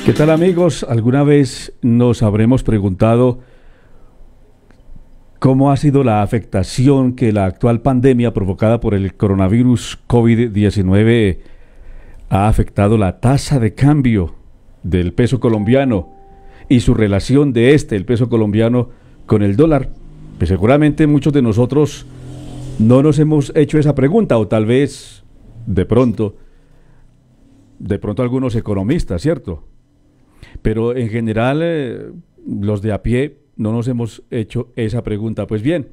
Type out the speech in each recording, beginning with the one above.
¿Qué tal, amigos? ¿Alguna vez nos habremos preguntado cómo ha sido la afectación que la actual pandemia provocada por el coronavirus COVID-19 ha afectado la tasa de cambio del peso colombiano y su relación de el peso colombiano, con el dólar? Pues seguramente muchos de nosotros no nos hemos hecho esa pregunta, o tal vez de pronto algunos economistas, ¿cierto? Pero en general, los de a pie no nos hemos hecho esa pregunta. Pues bien,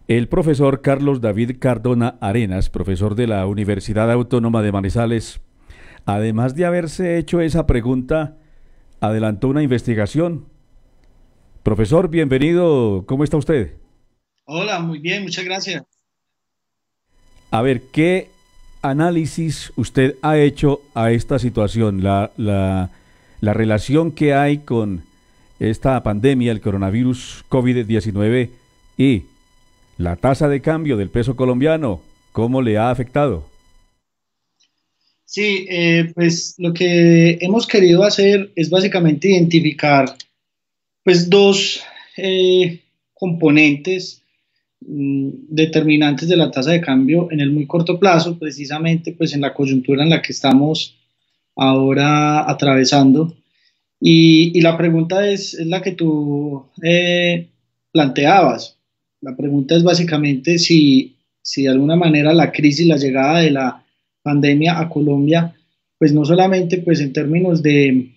el profesor Carlos David Cardona Arenas, profesor de la Universidad Autónoma de Manizales, además de haberse hecho esa pregunta, adelantó una investigación. Profesor, bienvenido. ¿Cómo está usted? Hola, muy bien, muchas gracias. A ver, ¿qué análisis usted ha hecho a esta situación? La relación que hay con esta pandemia, el coronavirus COVID-19, y la tasa de cambio del peso colombiano, ¿cómo le ha afectado? Sí, pues lo que hemos querido hacer es básicamente identificar pues dos componentes determinantes de la tasa de cambio en el muy corto plazo, precisamente pues en la coyuntura en la que estamos ahora atravesando. Y la pregunta es la que tú planteabas. La pregunta es básicamente si de alguna manera la crisis, la llegada de la pandemia a Colombia, pues no solamente pues en términos de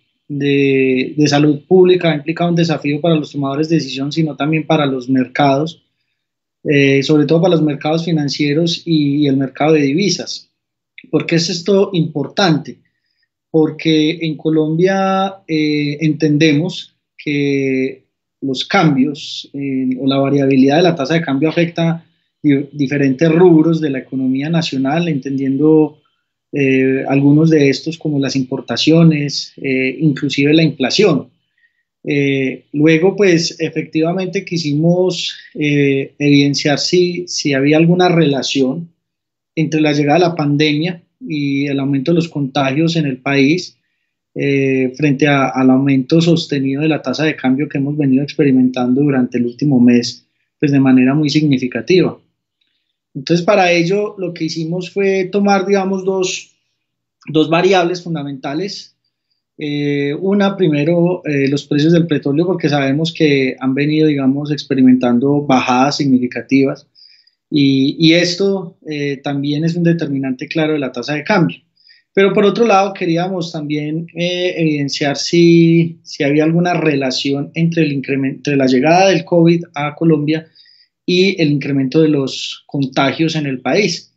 salud pública ha implicado un desafío para los tomadores de decisión, sino también para los mercados, sobre todo para los mercados financieros y el mercado de divisas. ¿Por qué es esto importante? Porque en Colombia entendemos que los cambios o la variabilidad de la tasa de cambio afecta diferentes rubros de la economía nacional, entendiendo algunos de estos como las importaciones, inclusive la inflación. Luego, pues efectivamente quisimos evidenciar si había alguna relación entre la llegada de la pandemia y el aumento de los contagios en el país frente al aumento sostenido de la tasa de cambio que hemos venido experimentando durante el último mes, pues de manera muy significativa. Entonces, para ello, lo que hicimos fue tomar, digamos, dos variables fundamentales. Una, primero, los precios del petróleo, porque sabemos que han venido, digamos, experimentando bajadas significativas y esto también es un determinante claro de la tasa de cambio. Pero por otro lado, queríamos también evidenciar si había alguna relación entre el incremento, entre la llegada del COVID a Colombia y el incremento de los contagios en el país.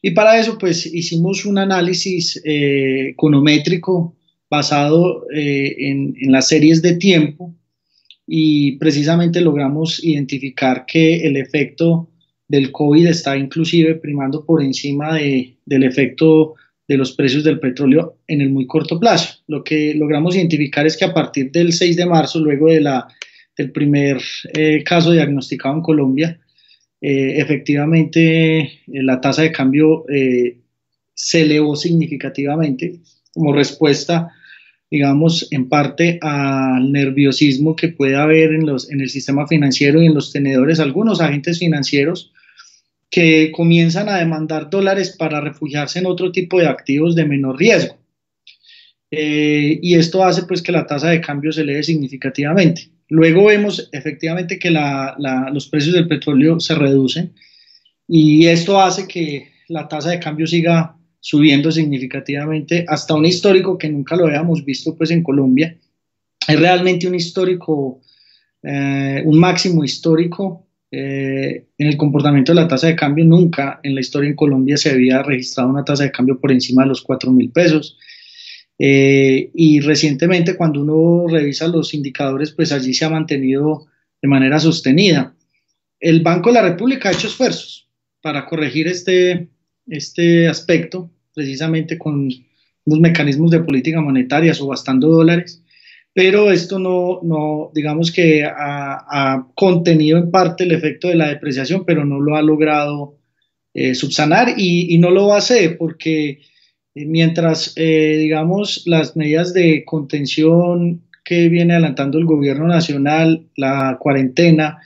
Y para eso, pues, hicimos un análisis econométrico basado en las series de tiempo y precisamente logramos identificar que el efecto del COVID está inclusive primando por encima del efecto de los precios del petróleo en el muy corto plazo. Lo que logramos identificar es que a partir del 6 de marzo, luego del primer caso diagnosticado en Colombia, efectivamente la tasa de cambio se elevó significativamente como respuesta, digamos, en parte al nerviosismo que puede haber en el sistema financiero y en los tenedores, algunos agentes financieros que comienzan a demandar dólares para refugiarse en otro tipo de activos de menor riesgo. Y esto hace pues que la tasa de cambio se eleve significativamente. Luego vemos efectivamente que los precios del petróleo se reducen y esto hace que la tasa de cambio siga subiendo significativamente hasta un histórico que nunca lo habíamos visto pues en Colombia. Es realmente un histórico, un máximo histórico en el comportamiento de la tasa de cambio. Nunca en la historia en Colombia se había registrado una tasa de cambio por encima de los 4.000 pesos. Y recientemente cuando uno revisa los indicadores, pues allí se ha mantenido de manera sostenida. El Banco de la República ha hecho esfuerzos para corregir este aspecto, precisamente con unos mecanismos de política monetaria, subastando dólares, pero esto no digamos que ha contenido en parte el efecto de la depreciación, pero no lo ha logrado subsanar y no lo va a hacer porque Mientras, digamos, las medidas de contención que viene adelantando el gobierno nacional, la cuarentena,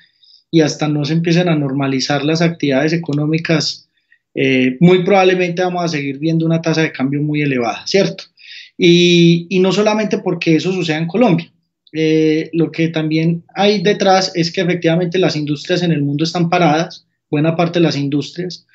y hasta no se empiezan a normalizar las actividades económicas, muy probablemente vamos a seguir viendo una tasa de cambio muy elevada, ¿cierto? Y no solamente porque eso suceda en Colombia. Lo que también hay detrás es que efectivamente las industrias en el mundo están paradas, buena parte de las industrias,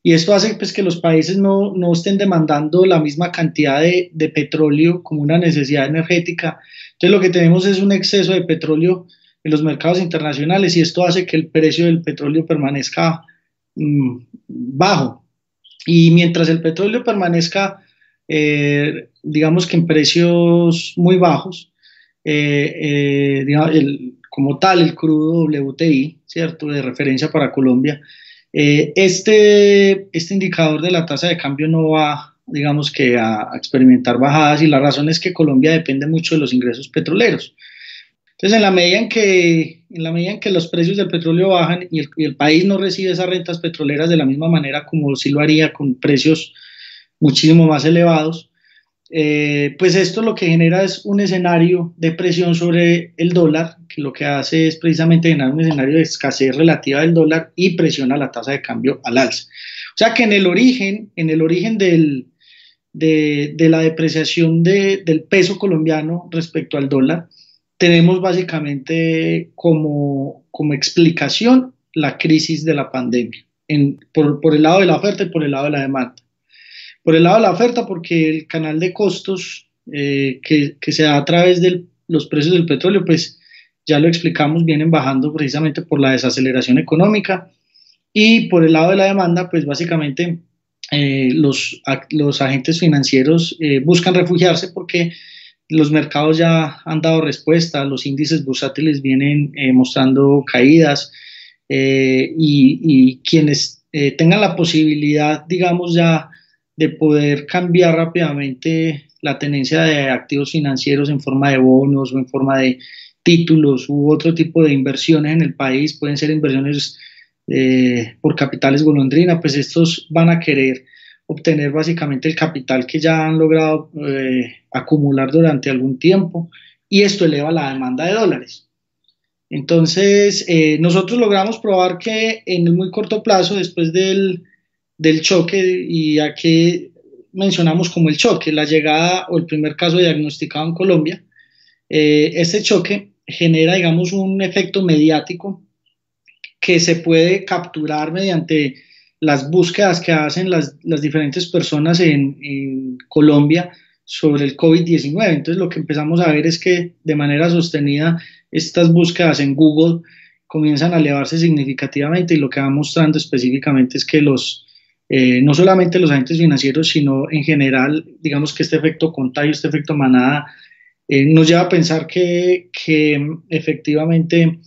y esto hace pues, que los países no estén demandando la misma cantidad de petróleo como una necesidad energética. Entonces lo que tenemos es un exceso de petróleo en los mercados internacionales y esto hace que el precio del petróleo permanezca bajo. Y mientras el petróleo permanezca, digamos que en precios muy bajos, digamos, como tal el crudo WTI, ¿cierto? De referencia para Colombia, este indicador de la tasa de cambio no va, digamos que a experimentar bajadas y la razón es que Colombia depende mucho de los ingresos petroleros. Entonces, en la medida en que los precios del petróleo bajan y el país no recibe esas rentas petroleras de la misma manera como sí lo haría con precios muchísimo más elevados, pues esto lo que genera es un escenario de presión sobre el dólar, que lo que hace es precisamente generar un escenario de escasez relativa del dólar y presiona la tasa de cambio al alza. O sea que en el origen de la depreciación del peso colombiano respecto al dólar, tenemos básicamente como explicación la crisis de la pandemia, por el lado de la oferta y por el lado de la demanda. Por el lado de la oferta, porque el canal de costos que se da a través de los precios del petróleo, pues ya lo explicamos, vienen bajando precisamente por la desaceleración económica. Y por el lado de la demanda, pues básicamente los agentes financieros buscan refugiarse porque los mercados ya han dado respuesta, los índices bursátiles vienen mostrando caídas y quienes tengan la posibilidad, digamos, ya de poder cambiar rápidamente la tenencia de activos financieros en forma de bonos o en forma de títulos u otro tipo de inversiones en el país, pueden ser inversiones por capitales golondrina, pues estos van a querer obtener básicamente el capital que ya han logrado acumular durante algún tiempo y esto eleva la demanda de dólares. Entonces, nosotros logramos probar que en el muy corto plazo, después del choque, y aquí mencionamos como el choque, la llegada o el primer caso diagnosticado en Colombia, este choque genera, digamos, un efecto mediático que se puede capturar mediante las búsquedas que hacen las diferentes personas en Colombia sobre el COVID-19. Entonces lo que empezamos a ver es que de manera sostenida estas búsquedas en Google comienzan a elevarse significativamente y lo que va mostrando específicamente es que no solamente los agentes financieros, sino en general, digamos que este efecto contagio, este efecto manada, nos lleva a pensar que efectivamente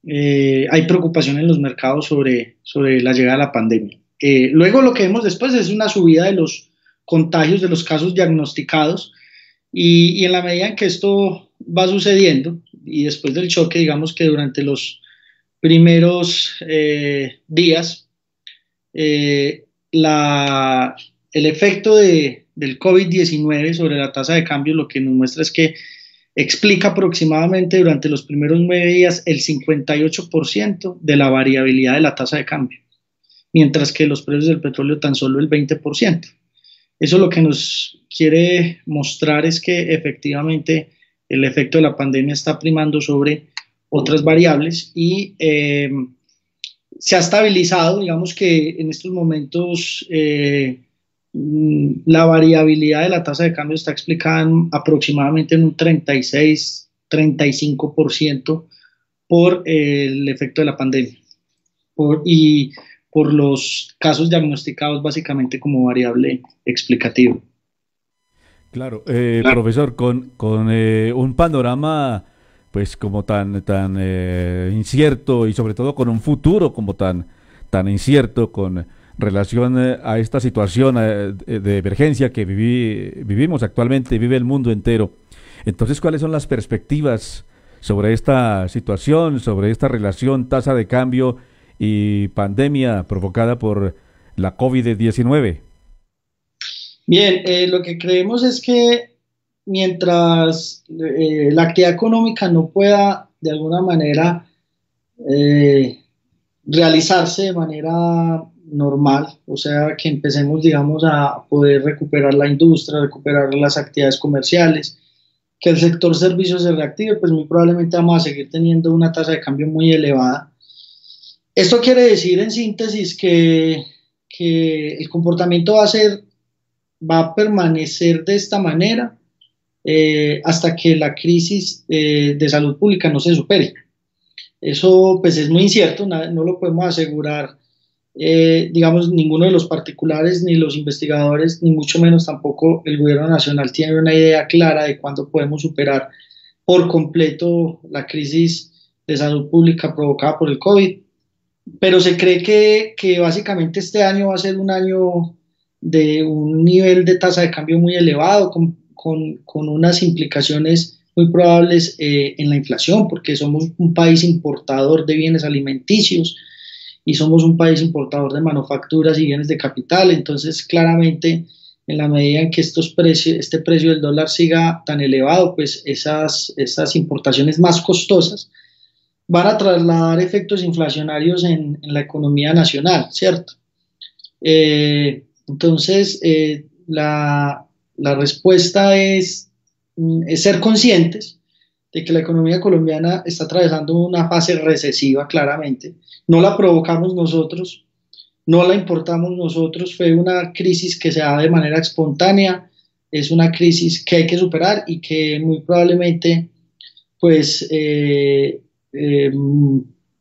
hay preocupación en los mercados sobre la llegada de la pandemia. Luego lo que vemos después es una subida de los contagios, de los casos diagnosticados y en la medida en que esto va sucediendo y después del choque, digamos que durante los primeros días, el efecto del COVID-19 sobre la tasa de cambio lo que nos muestra es que explica aproximadamente durante los primeros 9 días el 58% de la variabilidad de la tasa de cambio, mientras que los precios del petróleo tan solo el 20%. Eso lo que nos quiere mostrar es que efectivamente el efecto de la pandemia está primando sobre otras variables y se ha estabilizado, digamos que en estos momentos la variabilidad de la tasa de cambio está explicada aproximadamente en un 36-35% por el efecto de la pandemia y por los casos diagnosticados básicamente como variable explicativa. Claro, profesor, con un panorama pues como tan incierto y sobre todo con un futuro como tan incierto con relación a esta situación de emergencia que vivimos actualmente, vive el mundo entero. Entonces, ¿cuáles son las perspectivas sobre esta situación, sobre esta relación tasa de cambio y pandemia provocada por la COVID-19? Bien, lo que creemos es que mientras la actividad económica no pueda de alguna manera eh, realizarse de manera normal, o sea, que empecemos, digamos, a poder recuperar la industria, recuperar las actividades comerciales, que el sector servicios se reactive, pues muy probablemente vamos a seguir teniendo una tasa de cambio muy elevada. Esto quiere decir, en síntesis, que el comportamiento va a permanecer de esta manera hasta que la crisis de salud pública no se supere. Eso pues es muy incierto, no lo podemos asegurar, digamos, ninguno de los particulares, ni los investigadores, ni mucho menos tampoco el gobierno nacional tiene una idea clara de cuándo podemos superar por completo la crisis de salud pública provocada por el COVID, pero se cree que básicamente este año va a ser un año de un nivel de tasa de cambio muy elevado, con unas implicaciones muy probables en la inflación, porque somos un país importador de bienes alimenticios y somos un país importador de manufacturas y bienes de capital. Entonces, claramente, en la medida en que este precio del dólar siga tan elevado, pues esas importaciones más costosas van a trasladar efectos inflacionarios en la economía nacional, ¿cierto? Entonces, la respuesta es ser conscientes de que la economía colombiana está atravesando una fase recesiva, claramente. No la provocamos nosotros, no la importamos nosotros, fue una crisis que se da de manera espontánea, es una crisis que hay que superar y que muy probablemente, pues, eh,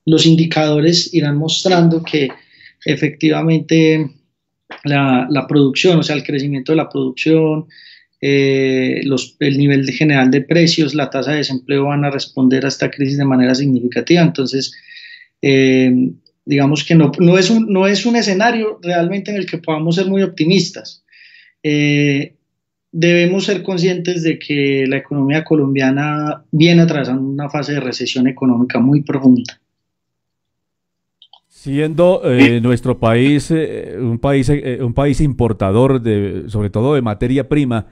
los indicadores irán mostrando que efectivamente la producción, o sea, el crecimiento de la producción, el nivel general de precios, la tasa de desempleo van a responder a esta crisis de manera significativa. Entonces, eh, digamos que no es un escenario realmente en el que podamos ser muy optimistas. Eh, Debemos ser conscientes de que la economía colombiana viene atravesando una fase de recesión económica muy profunda. Siendo nuestro país un país importador de, sobre todo de materia prima,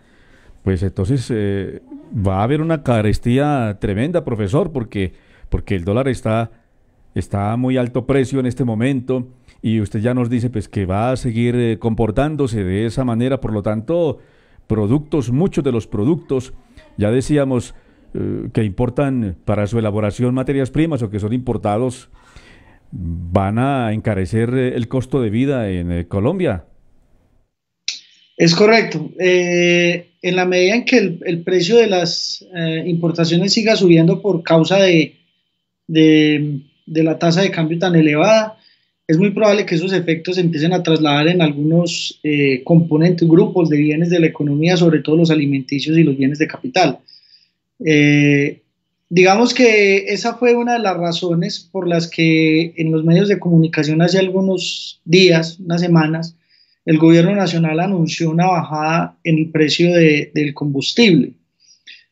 pues entonces va a haber una carestía tremenda, profesor, porque el dólar está a muy alto precio en este momento y usted ya nos dice pues que va a seguir comportándose de esa manera, por lo tanto, muchos de los productos, ya decíamos que importan para su elaboración materias primas o que son importados, van a encarecer el costo de vida en Colombia. Es correcto. En la medida en que el precio de las importaciones siga subiendo por causa de la tasa de cambio tan elevada, es muy probable que esos efectos se empiecen a trasladar en algunos componentes, grupos de bienes de la economía, sobre todo los alimenticios y los bienes de capital. Eh, digamos que esa fue una de las razones por las que en los medios de comunicación hace algunos días, unas semanas, el gobierno nacional anunció una bajada en el precio del combustible,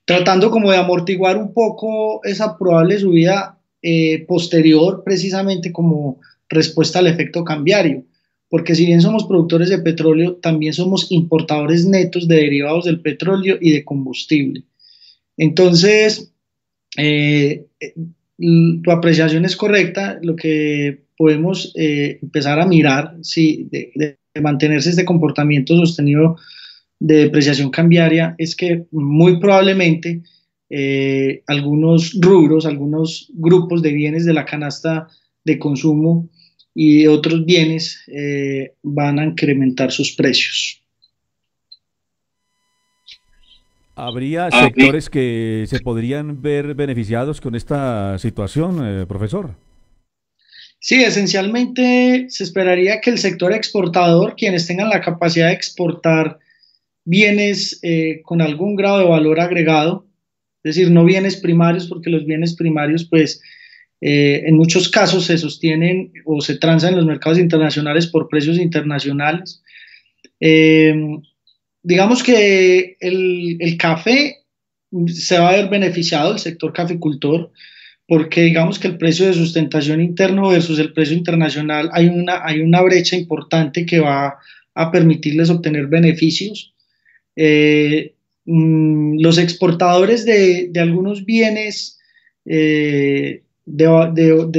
tratando como de amortiguar un poco esa probable subida posterior, precisamente como respuesta al efecto cambiario, porque si bien somos productores de petróleo, también somos importadores netos de derivados del petróleo y de combustible. Entonces, eh, tu apreciación es correcta, lo que podemos empezar a mirar, si de mantenerse este comportamiento sostenido de depreciación cambiaria, es que muy probablemente algunos rubros, algunos grupos de bienes de la canasta de consumo y de otros bienes van a incrementar sus precios. ¿Habría sectores que se podrían ver beneficiados con esta situación, profesor? Sí, esencialmente se esperaría que el sector exportador, quienes tengan la capacidad de exportar bienes con algún grado de valor agregado, es decir, no bienes primarios, porque los bienes primarios, pues, en muchos casos se sostienen o se transan en los mercados internacionales por precios internacionales. Eh, digamos que el café se va a ver beneficiado, el sector caficultor, porque digamos que el precio de sustentación interno versus el precio internacional hay una brecha importante que va a permitirles obtener beneficios. Los exportadores de algunos bienes de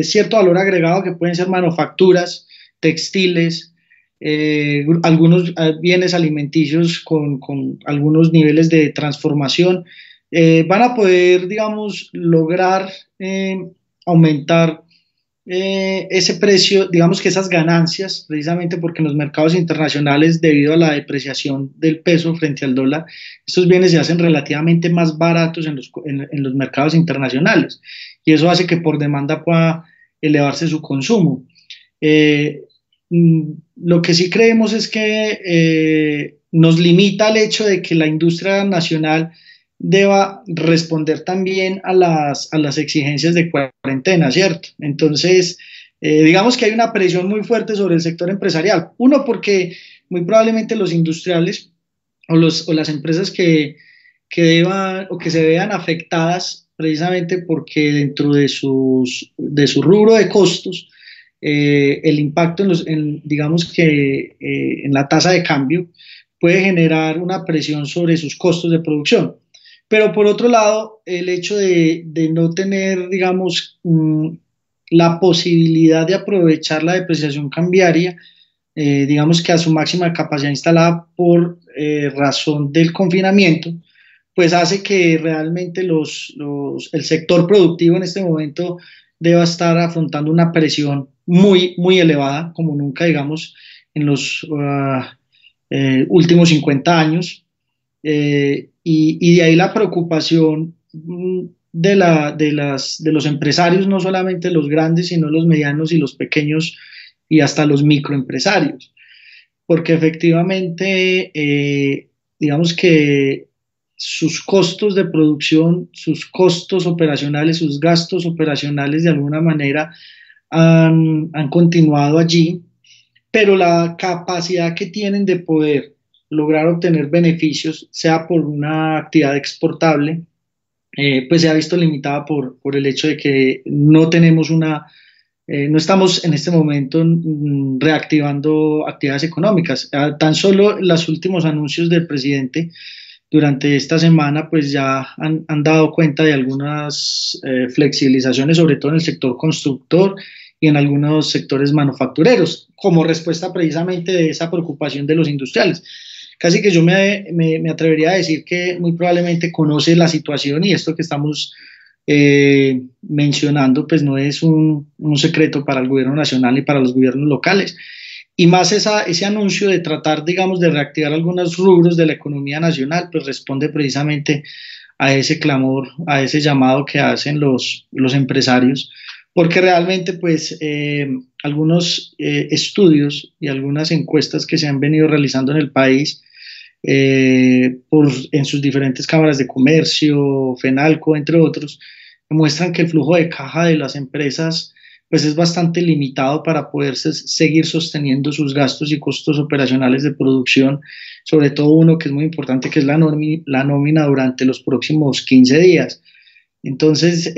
cierto valor agregado, que pueden ser manufacturas, textiles, algunos bienes alimenticios con algunos niveles de transformación, van a poder, digamos, lograr aumentar ese precio, digamos que esas ganancias, precisamente porque en los mercados internacionales, debido a la depreciación del peso frente al dólar, estos bienes se hacen relativamente más baratos en los mercados internacionales, y eso hace que por demanda pueda elevarse su consumo. Eh, lo que sí creemos es que nos limita el hecho de que la industria nacional deba responder también a las exigencias de cuarentena, ¿cierto? Entonces, digamos que hay una presión muy fuerte sobre el sector empresarial. Uno, porque muy probablemente los industriales o las empresas que deban o que se vean afectadas precisamente porque dentro de su rubro de costos, el impacto digamos que en la tasa de cambio puede generar una presión sobre sus costos de producción. Pero por otro lado, el hecho de no tener, digamos, la posibilidad de aprovechar la depreciación cambiaria, digamos que a su máxima capacidad instalada por razón del confinamiento, pues hace que realmente el sector productivo en este momento deba estar afrontando una presión muy, muy elevada, como nunca, digamos, en los últimos 50 años. Y de ahí la preocupación de los empresarios, no solamente los grandes, sino los medianos y los pequeños y hasta los microempresarios, porque efectivamente, digamos que sus costos de producción, sus costos operacionales, sus gastos operacionales de alguna manera han continuado allí, pero la capacidad que tienen de poder lograr obtener beneficios, sea por una actividad exportable, pues se ha visto limitada por el hecho de que no tenemos no estamos en este momento reactivando actividades económicas. Tan solo los últimos anuncios del presidente durante esta semana pues ya han dado cuenta de algunas flexibilizaciones, sobre todo en el sector constructor y en algunos sectores manufactureros, como respuesta precisamente de esa preocupación de los industriales. Casi que yo me atrevería a decir que muy probablemente conoce la situación, y esto que estamos mencionando pues no es un secreto para el gobierno nacional y para los gobiernos locales. Y más ese anuncio de tratar, digamos, de reactivar algunos rubros de la economía nacional, pues responde precisamente a ese clamor, a ese llamado que hacen los empresarios, porque realmente pues algunos estudios y algunas encuestas que se han venido realizando en el país en sus diferentes cámaras de comercio, FENALCO, entre otros, muestran que el flujo de caja de las empresas pues es bastante limitado para poder seguir sosteniendo sus gastos y costos operacionales de producción, sobre todo uno que es muy importante, que es la nómina durante los próximos 15 días. Entonces,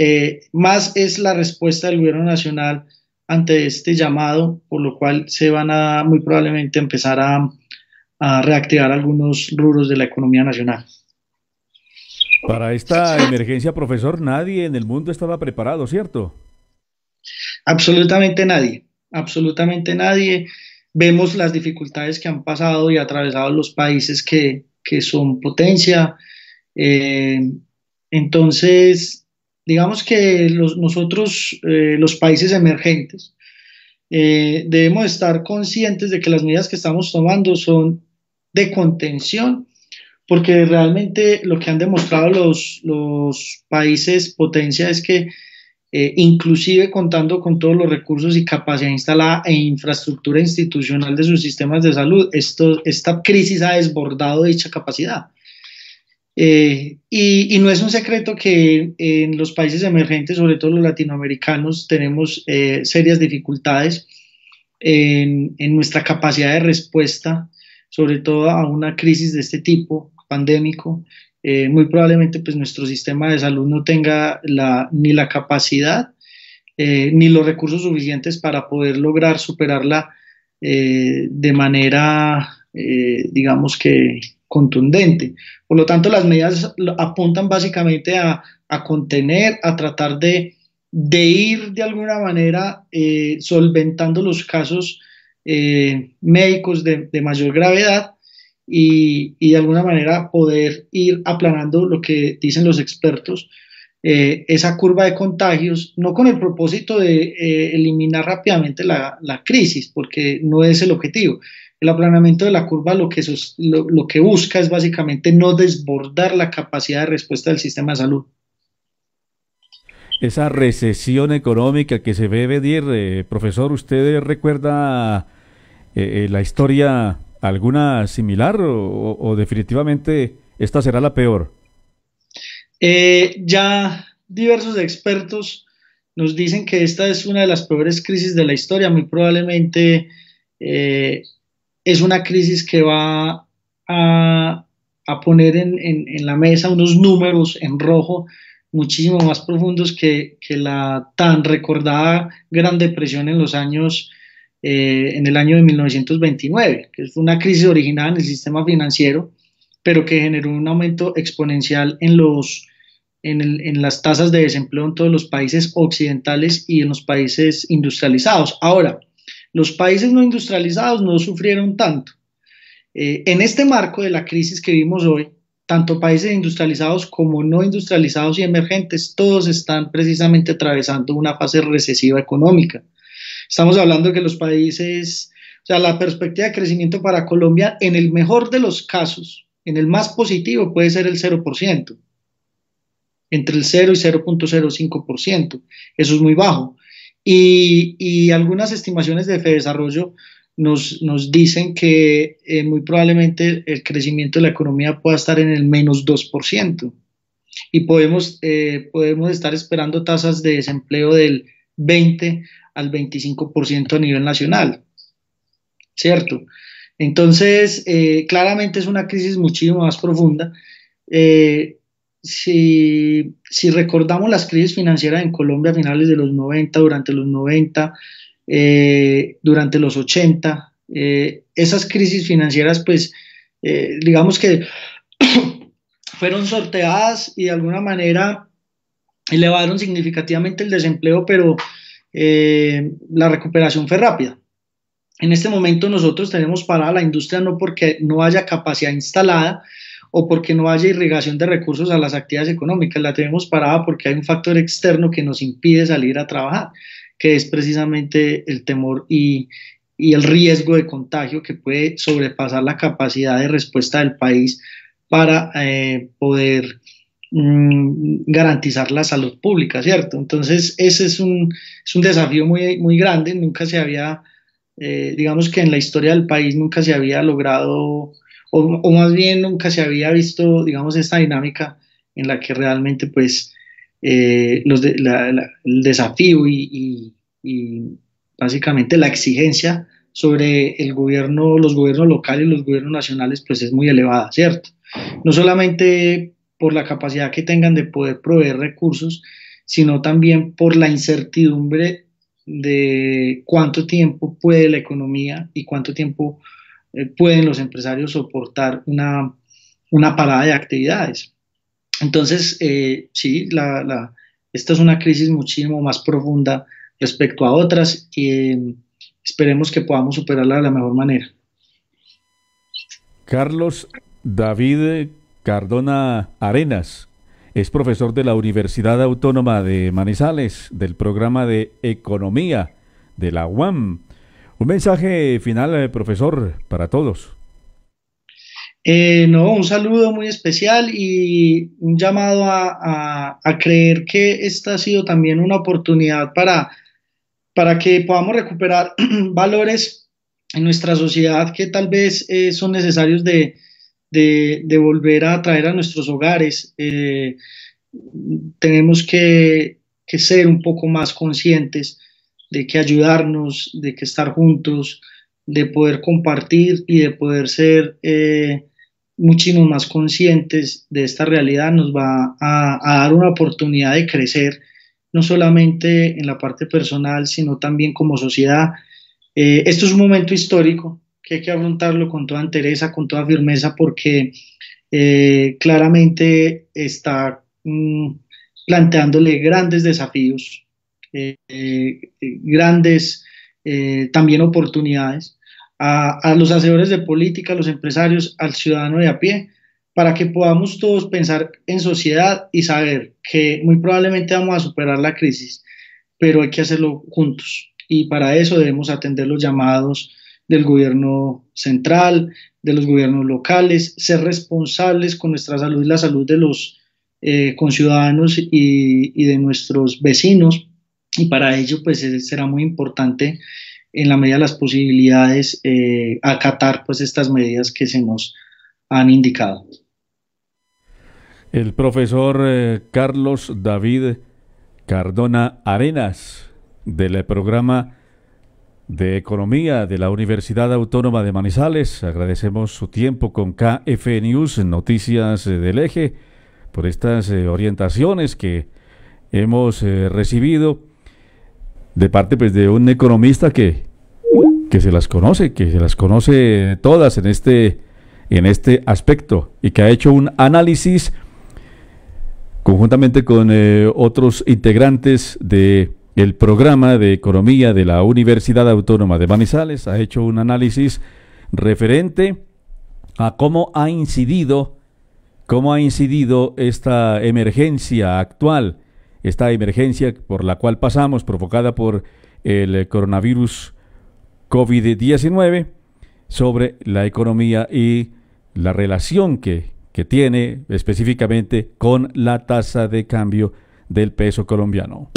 más es la respuesta del gobierno nacional ante este llamado, por lo cual se van a muy probablemente empezar a reactivar algunos rubros de la economía nacional. Para esta emergencia, profesor, nadie en el mundo estaba preparado, ¿cierto? Absolutamente nadie, absolutamente nadie. Vemos las dificultades que han pasado y atravesado los países que son potencia. Eh, entonces, digamos que nosotros, los países emergentes, debemos estar conscientes de que las medidas que estamos tomando son de contención, porque realmente lo que han demostrado los países potencia es que inclusive contando con todos los recursos y capacidad instalada e infraestructura institucional de sus sistemas de salud, esta crisis ha desbordado dicha capacidad. Y no es un secreto que en los países emergentes, sobre todo los latinoamericanos, tenemos serias dificultades en nuestra capacidad de respuesta, sobre todo a una crisis de este tipo, pandémico. Muy probablemente pues nuestro sistema de salud no tenga ni la capacidad ni los recursos suficientes para poder lograr superarla de manera digamos que contundente. Por lo tanto, las medidas apuntan básicamente a contener, a tratar de ir de alguna manera solventando los casos médicos de mayor gravedad y de alguna manera poder ir aplanando lo que dicen los expertos, esa curva de contagios, no con el propósito de eliminar rápidamente la crisis, porque no es el objetivo. El aplanamiento de la curva lo que busca es básicamente no desbordar la capacidad de respuesta del sistema de salud. Esa recesión económica que se ve venir, profesor, ¿usted recuerda la historia alguna similar o definitivamente esta será la peor? Ya diversos expertos nos dicen que esta es una de las peores crisis de la historia. Muy probablemente eh, es una crisis que va a poner en la mesa unos números en rojo muchísimo más profundos que la tan recordada Gran Depresión en el año de 1929, que fue una crisis originada en el sistema financiero, pero que generó un aumento exponencial en las tasas de desempleo en todos los países occidentales y en los países industrializados. Ahora, los países no industrializados no sufrieron tanto. En este marco de la crisis que vimos hoy, tanto países industrializados como no industrializados y emergentes, todos están precisamente atravesando una fase recesiva económica. Estamos hablando de que los países, o sea, la perspectiva de crecimiento para Colombia, en el mejor de los casos, en el más positivo, puede ser el 0%, entre el 0 y 0,05%. Eso es muy bajo. Y algunas estimaciones de Fedesarrollo nos dicen que muy probablemente el crecimiento de la economía pueda estar en el -2%. Y podemos estar esperando tasas de desempleo del 20 al 25% a nivel nacional, ¿cierto? Entonces, claramente es una crisis muchísimo más profunda. Eh, si recordamos las crisis financieras en Colombia a finales de los 90, durante los 90, durante los 80, esas crisis financieras, pues, digamos que fueron sorteadas y de alguna manera elevaron significativamente el desempleo, pero la recuperación fue rápida. En este momento nosotros tenemos parada la industria no porque no haya capacidad instalada o porque no haya irrigación de recursos a las actividades económicas, la tenemos parada porque hay un factor externo que nos impide salir a trabajar, que es precisamente el temor y el riesgo de contagio que puede sobrepasar la capacidad de respuesta del país para poder garantizar la salud pública, ¿cierto? Entonces, ese es un desafío muy, muy grande, nunca se había, digamos que en la historia del país nunca se había logrado, o más bien nunca se había visto, digamos, esta dinámica en la que realmente, pues, el desafío y básicamente la exigencia sobre el gobierno, los gobiernos locales y los gobiernos nacionales, pues es muy elevada, ¿cierto? No solamente por la capacidad que tengan de poder proveer recursos, sino también por la incertidumbre de cuánto tiempo puede la economía y cuánto tiempo pueden los empresarios soportar una parada de actividades. Entonces, sí, esta es una crisis muchísimo más profunda respecto a otras y esperemos que podamos superarla de la mejor manera. Carlos David Cardona Arenas es profesor de la Universidad Autónoma de Manizales, del programa de Economía de la UAM. Un mensaje final, profesor, para todos. No, un saludo muy especial y un llamado a creer que esta ha sido también una oportunidad para que podamos recuperar valores en nuestra sociedad que tal vez son necesarios de volver a traer a nuestros hogares. Tenemos que ser un poco más conscientes de que ayudarnos, de que estar juntos, de poder compartir y de poder ser muchísimo más conscientes de esta realidad nos va a dar una oportunidad de crecer, no solamente en la parte personal, sino también como sociedad. Esto es un momento histórico, que hay que afrontarlo con toda entereza, con toda firmeza, porque claramente está planteándole grandes desafíos, grandes también oportunidades a los hacedores de política, a los empresarios, al ciudadano de a pie, para que podamos todos pensar en sociedad y saber que muy probablemente vamos a superar la crisis, pero hay que hacerlo juntos. Y para eso debemos atender los llamados del gobierno central, de los gobiernos locales, ser responsables con nuestra salud y la salud de los conciudadanos y de nuestros vecinos. Y para ello, pues será muy importante, en la medida de las posibilidades, acatar pues estas medidas que se nos han indicado. El profesor Carlos David Cardona Arenas, del programa de Economía de la Universidad Autónoma de Manizales. Agradecemos su tiempo con KF News, Noticias del Eje, por estas orientaciones que hemos recibido de parte pues de un economista que se las conoce todas en este aspecto, y que ha hecho un análisis conjuntamente con otros integrantes de el programa de Economía de la Universidad Autónoma de Manizales. Ha hecho un análisis referente a cómo ha incidido esta emergencia actual, esta emergencia por la cual pasamos, provocada por el coronavirus COVID-19, sobre la economía y la relación que tiene específicamente con la tasa de cambio del peso colombiano.